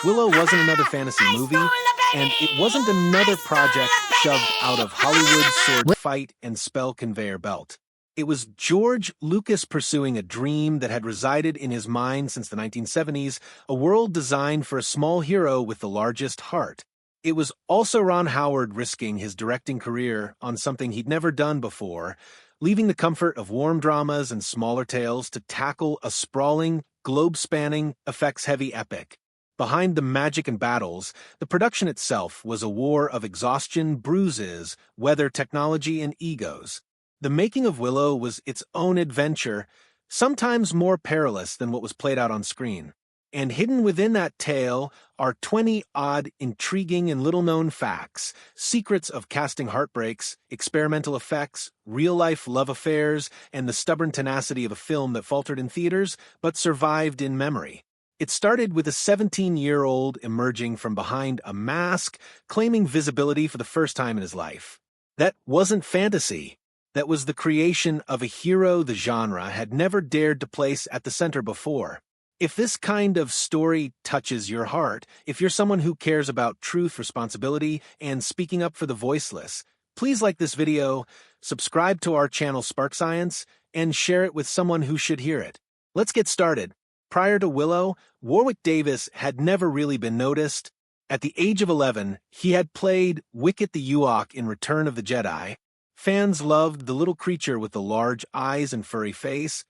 Willow wasn't another fantasy movie, and it wasn't another project shoved out of Hollywood's sword fight and spell conveyor belt. It was George Lucas pursuing a dream that had resided in his mind since the 1970s, a world designed for a small hero with the largest heart. It was also Ron Howard risking his directing career on something he'd never done before, leaving the comfort of warm dramas and smaller tales to tackle a sprawling, globe-spanning, effects-heavy epic. Behind the magic and battles, the production itself was a war of exhaustion, bruises, weather technology, and egos. The making of Willow was its own adventure, sometimes more perilous than what was played out on screen. And hidden within that tale are 20 odd, intriguing, and little-known facts, secrets of casting heartbreaks, experimental effects, real-life love affairs, and the stubborn tenacity of a film that faltered in theaters but survived in memory. It started with a 17-year-old emerging from behind a mask, claiming visibility for the first time in his life. That wasn't fantasy. That was the creation of a hero the genre had never dared to place at the center before. If this kind of story touches your heart, if you're someone who cares about truth, responsibility, and speaking up for the voiceless, please like this video, subscribe to our channel Spark Science, and share it with someone who should hear it. Let's get started. Prior to Willow, Warwick Davis had never really been noticed. At the age of 11, he had played Wicket the Ewok in Return of the Jedi. Fans loved the little creature with the large eyes and furry face,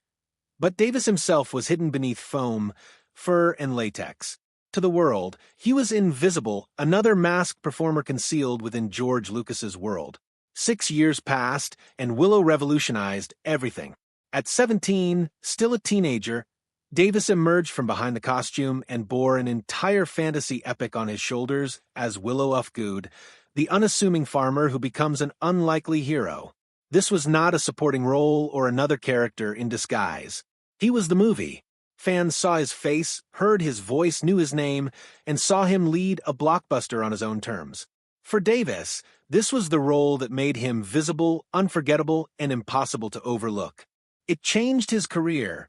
but Davis himself was hidden beneath foam, fur, and latex. To the world, he was invisible, another masked performer concealed within George Lucas's world. 6 years passed, and Willow revolutionized everything. At 17, still a teenager, Davis emerged from behind the costume and bore an entire fantasy epic on his shoulders as Willow Ufgood, the unassuming farmer who becomes an unlikely hero. This was not a supporting role or another character in disguise. He was the movie. Fans saw his face, heard his voice, knew his name, and saw him lead a blockbuster on his own terms. For Davis, this was the role that made him visible, unforgettable, and impossible to overlook. It changed his career,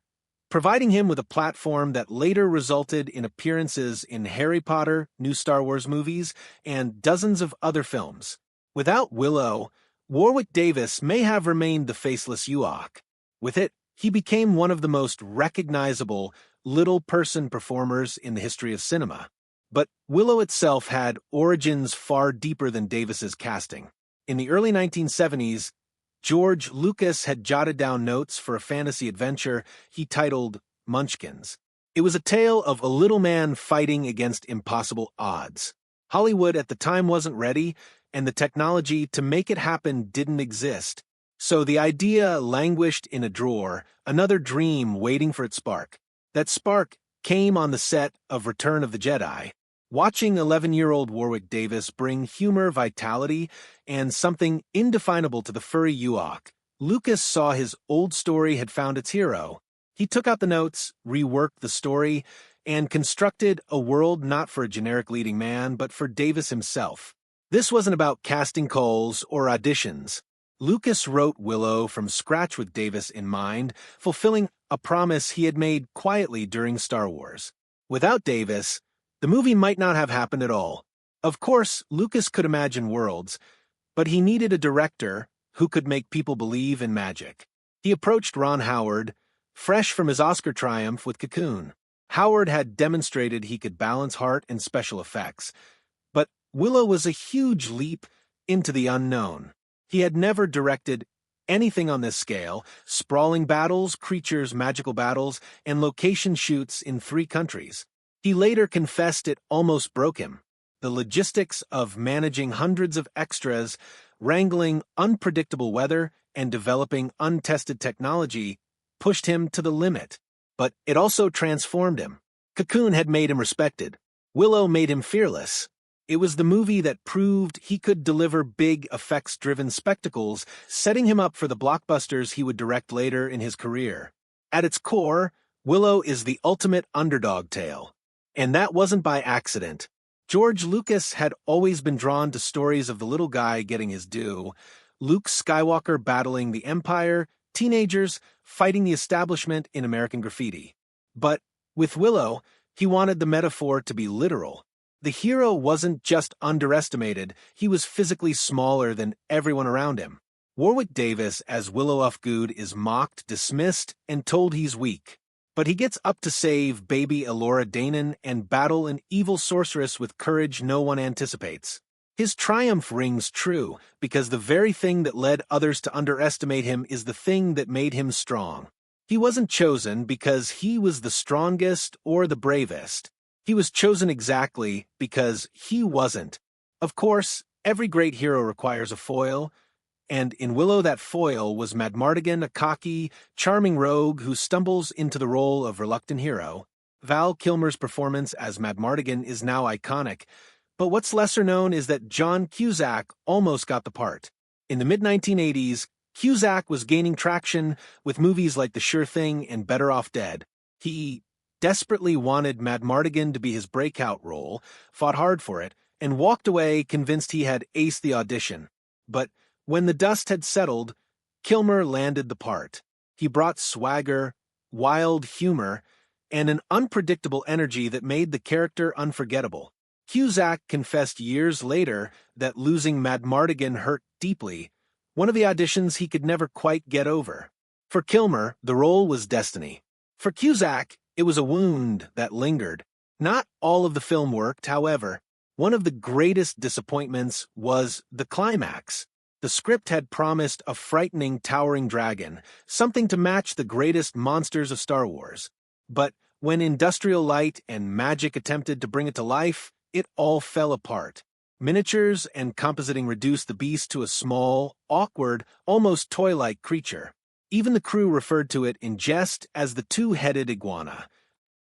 providing him with a platform that later resulted in appearances in Harry Potter, new Star Wars movies, and dozens of other films. Without Willow, Warwick Davis may have remained the faceless Ewok. With it, he became one of the most recognizable little-person performers in the history of cinema. But Willow itself had origins far deeper than Davis's casting. In the early 1970s, George Lucas had jotted down notes for a fantasy adventure he titled Munchkins. It was a tale of a little man fighting against impossible odds. Hollywood at the time wasn't ready, and the technology to make it happen didn't exist. So the idea languished in a drawer, another dream waiting for its spark. That spark came on the set of Return of the Jedi. Watching 11-year-old Warwick Davis bring humor, vitality, and something indefinable to the furry Ewok, Lucas saw his old story had found its hero. He took out the notes, reworked the story, and constructed a world not for a generic leading man, but for Davis himself. This wasn't about casting calls or auditions. Lucas wrote Willow from scratch with Davis in mind, fulfilling a promise he had made quietly during Star Wars. Without Davis, the movie might not have happened at all. Of course, Lucas could imagine worlds, but he needed a director who could make people believe in magic. He approached Ron Howard, fresh from his Oscar triumph with Cocoon. Howard had demonstrated he could balance heart and special effects, but Willow was a huge leap into the unknown. He had never directed anything on this scale: sprawling battles, creatures, magical battles, and location shoots in 3 countries. He later confessed it almost broke him. The logistics of managing hundreds of extras, wrangling unpredictable weather, and developing untested technology pushed him to the limit. But it also transformed him. Cocoon had made him respected. Willow made him fearless. It was the movie that proved he could deliver big, effects-driven spectacles, setting him up for the blockbusters he would direct later in his career. At its core, Willow is the ultimate underdog tale. And that wasn't by accident. George Lucas had always been drawn to stories of the little guy getting his due, Luke Skywalker battling the Empire, teenagers fighting the establishment in American Graffiti. But with Willow, He wanted the metaphor to be literal. The hero wasn't just underestimated, he was physically smaller than everyone around him. Warwick Davis as Willow Ufgood is mocked, dismissed, and told he's weak. But he gets up to save baby Elora Danon and battle an evil sorceress with courage no one anticipates. His triumph rings true, because the very thing that led others to underestimate him is the thing that made him strong. He wasn't chosen because he was the strongest or the bravest. He was chosen exactly because he wasn't. Of course, every great hero requires a foil, and in Willow that foil was Madmartigan, a cocky, charming rogue who stumbles into the role of reluctant hero. Val Kilmer's performance as Madmartigan is now iconic, but what's lesser known is that John Cusack almost got the part. In the mid-1980s, Cusack was gaining traction with movies like The Sure Thing and Better Off Dead. He desperately wanted Madmartigan to be his breakout role, fought hard for it, and walked away convinced he had aced the audition. But when the dust had settled, Kilmer landed the part. He brought swagger, wild humor, and an unpredictable energy that made the character unforgettable. Cusack confessed years later that losing Madmartigan hurt deeply, one of the auditions he could never quite get over. For Kilmer, the role was destiny. For Cusack, it was a wound that lingered. Not all of the film worked, however. One of the greatest disappointments was the climax. The script had promised a frightening, towering dragon, something to match the greatest monsters of Star Wars. But when industrial light and magic attempted to bring it to life, it all fell apart. Miniatures and compositing reduced the beast to a small, awkward, almost toy-like creature. Even the crew referred to it in jest as the two-headed iguana.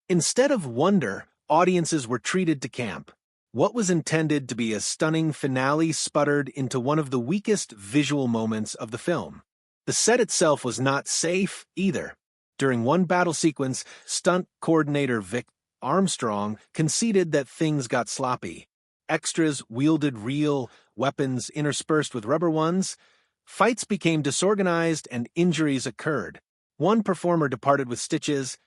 Instead of wonder, audiences were treated to camp. What was intended to be a stunning finale sputtered into one of the weakest visual moments of the film. The set itself was not safe, either. During one battle sequence, stunt coordinator Vic Armstrong conceded that things got sloppy. Extras wielded real weapons interspersed with rubber ones. Fights became disorganized and injuries occurred. One performer departed with stitches,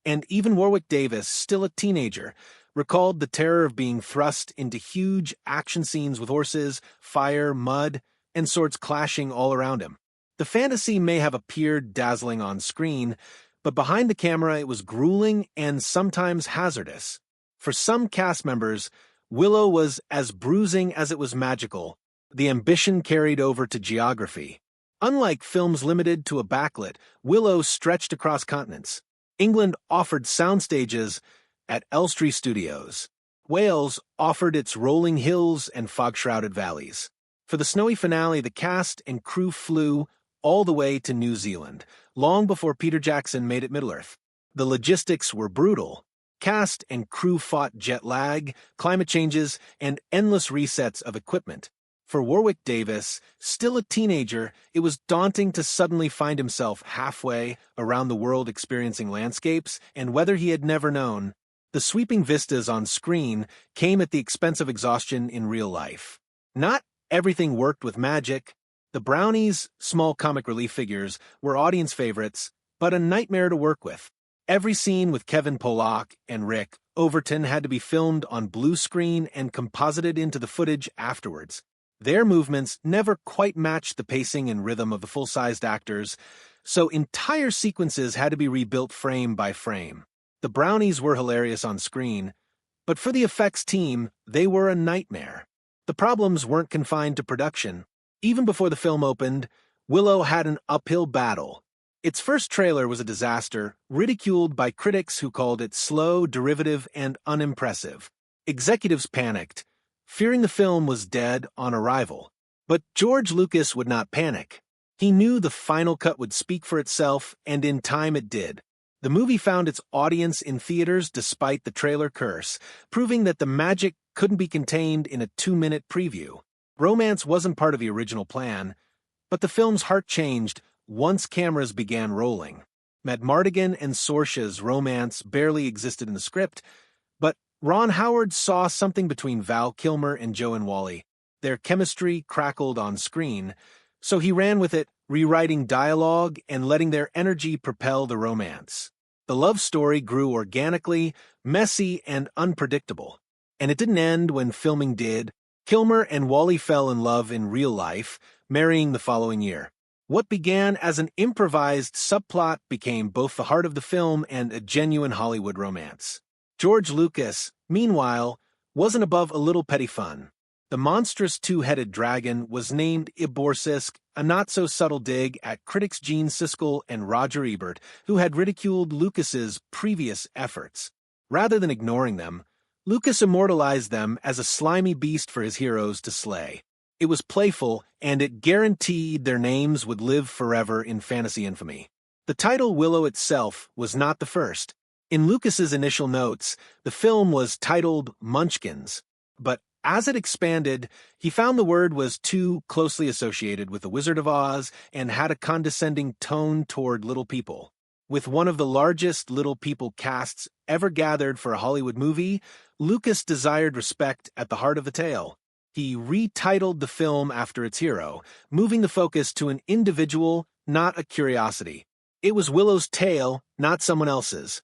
and even Warwick Davis, still a teenager, recalled the terror of being thrust into huge action scenes with horses, fire, mud, and swords clashing all around him. The fantasy may have appeared dazzling on screen, but behind the camera it was grueling and sometimes hazardous. For some cast members, Willow was as bruising as it was magical. The ambition carried over to geography. Unlike films limited to a backlit, Willow stretched across continents. England offered sound stages at Elstree Studios. Wales offered its rolling hills and fog-shrouded valleys. For the snowy finale, the cast and crew flew all the way to New Zealand, long before Peter Jackson made it Middle-earth. The logistics were brutal. Cast and crew fought jet lag, climate changes, and endless resets of equipment. For Warwick Davis, still a teenager, it was daunting to suddenly find himself halfway around the world experiencing landscapes and weather he had never known. The sweeping vistas on screen came at the expense of exhaustion in real life. Not everything worked with magic. The Brownies, small comic relief figures, were audience favorites, but a nightmare to work with. Every scene with Kevin Pollak and Rick Overton had to be filmed on blue screen and composited into the footage afterwards. Their movements never quite matched the pacing and rhythm of the full-sized actors, so entire sequences had to be rebuilt frame by frame. The Brownies were hilarious on screen, but for the effects team, they were a nightmare. The problems weren't confined to production. Even before the film opened, Willow had an uphill battle. Its first trailer was a disaster, ridiculed by critics who called it slow, derivative, and unimpressive. Executives panicked, fearing the film was dead on arrival. But George Lucas would not panic. He knew the final cut would speak for itself, and in time it did. The movie found its audience in theaters despite the trailer curse, proving that the magic couldn't be contained in a 2-minute preview. Romance wasn't part of the original plan, but the film's heart changed once cameras began rolling. Madmartigan and Saoirse's romance barely existed in the script, but Ron Howard saw something between Val Kilmer and Joanne Whalley. Their chemistry crackled on screen, so he ran with it, rewriting dialogue and letting their energy propel the romance. The love story grew organically, messy, and unpredictable. And it didn't end when filming did. Kilmer and Wally fell in love in real life, marrying the following year. What began as an improvised subplot became both the heart of the film and a genuine Hollywood romance. George Lucas, meanwhile, wasn't above a little petty fun. The monstrous two-headed dragon was named Iborsisk, a not-so-subtle dig at critics Gene Siskel and Roger Ebert, who had ridiculed Lucas's previous efforts. Rather than ignoring them, Lucas immortalized them as a slimy beast for his heroes to slay. It was playful, and it guaranteed their names would live forever in fantasy infamy. The title Willow itself was not the first. In Lucas's initial notes, the film was titled Munchkins, but as it expanded, he found the word was too closely associated with The Wizard of Oz and had a condescending tone toward little people. With one of the largest little people casts ever gathered for a Hollywood movie, Lucas desired respect at the heart of the tale. He retitled the film after its hero, moving the focus to an individual, not a curiosity. It was Willow's tale, not someone else's.